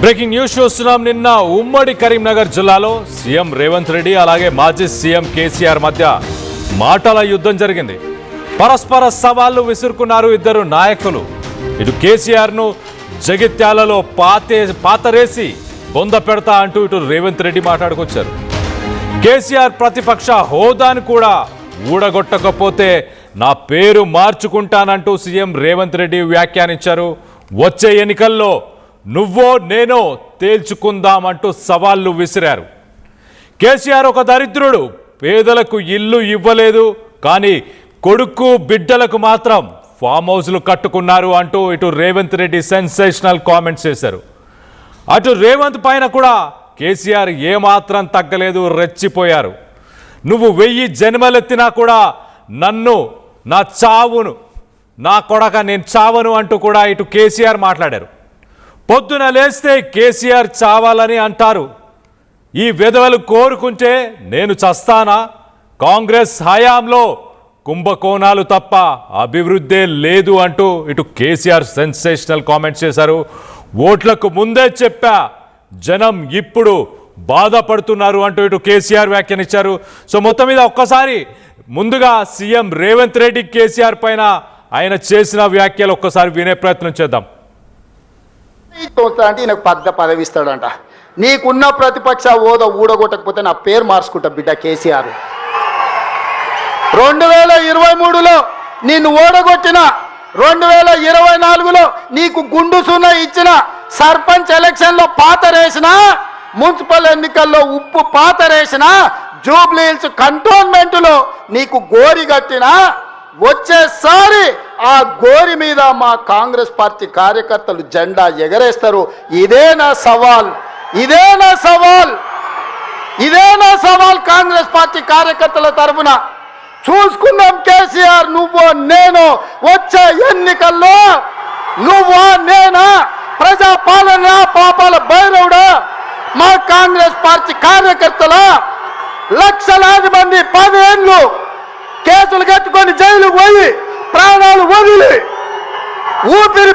Breaking news చూస్తున్నాం. నిన్న ఉమ్మడి కరీంనగర్ జిల్లాలో సీఎం రేవంత్ రెడ్డి అలాగే మాజీ సీఎం కేసీఆర్ మధ్య మాటల యుద్ధం జరిగింది. పరస్పర సవాళ్లు విసురుకున్నారు ఇద్దరు నాయకులు. ఇటు కేసీఆర్ను జగిత్యాలలో పాతరేసి బొంద పెడతా అంటూ ఇటు రేవంత్ రెడ్డి మాట్లాడుకొచ్చారు. కేసీఆర్ ప్రతిపక్ష హోదాను కూడా ఊడగొట్టకపోతే నా పేరు మార్చుకుంటానంటూ సీఎం రేవంత్ రెడ్డి వ్యాఖ్యానించారు. వచ్చే ఎన్నికల్లో నువ్వో నేనో తేల్చుకుందామంటూ సవాళ్లు విసిరారు. కేసీఆర్ ఒక దరిద్రుడు, పేదలకు ఇల్లు ఇవ్వలేదు, కానీ కొడుకు బిడ్డలకు మాత్రం ఫామ్ హౌస్లు కట్టుకున్నారు అంటూ ఇటు రేవంత్ రెడ్డి సెన్సేషనల్ కామెంట్స్ చేశారు. అటు రేవంత్ పైన కూడా కేసీఆర్ ఏమాత్రం తగ్గలేదు, రెచ్చిపోయారు. నువ్వు 1000 జన్మలెత్తినా కూడా నన్ను నా చావును నా కొడక నేను చావను అంటూ కూడా ఇటు కేసీఆర్ మాట్లాడారు. పొద్దున లేస్తే కేసీఆర్ చావాలని అంటారు. ఈ వెధవలు కోరుకుంటే నేను చస్తానా? కాంగ్రెస్ హయాంలో కుంభకోణాలు తప్ప అభివృద్ధే లేదు అంటూ ఇటు కేసీఆర్ సెన్సేషనల్ కామెంట్స్ చేశారు. ఓట్లకు ముందే చెప్పా, జనం ఇప్పుడు బాధపడుతున్నారు అంటూ ఇటు కేసీఆర్ వ్యాఖ్యానించారు. సో మొత్తం మీద ఒక్కసారి ముందుగా సీఎం రేవంత్ రెడ్డి కేసీఆర్ పైన ఆయన చేసిన వ్యాఖ్యలు ఒక్కసారి వినే ప్రయత్నం చేద్దాం. అంటే ఈయనకు పదవి ఇస్తాడంట. నీకున్న ప్రతిపక్ష హోదా ఊడగొట్టకపోతే నా పేరు మార్చుకుంటా బిడ్డ కేసీఆర్. 2023లో నిన్ను ఓడగొట్టిన, 2024లో నీకు గుండు సున్నా ఇచ్చిన, సర్పంచ్ ఎలక్షన్లో పాతరేసిన, మున్సిపల్ ఎన్నికల్లో ఉప్పు పాతరేసిన, జూబ్లీ హిల్స్ కంటోన్మెంట్లో నీకు గోరి కట్టిన, వచ్చేసారి ఆ గోరి మీద మా కాంగ్రెస్ పార్టీ కార్యకర్తలు జెండా ఎగరేస్తారు. ఇదే నా సవాల్, ఇదే నా సవాల్, ఇదే నా సవాల్ కాంగ్రెస్ పార్టీ కార్యకర్తల తరఫున. చూసుకుందాం కేసీఆర్, నువ్వో నేను వచ్చే ఎన్నికల్లో నువ్వో నేనా, ప్రజాపాలన పాపాల భైరవుడా, మా కాంగ్రెస్ పార్టీ కార్యకర్తల లక్షలాది మంది 10 ఏళ్ళు కేసులు కట్టుకొని జైలుకు పోయి ప్రాణాలు వదిలి ఊపిరి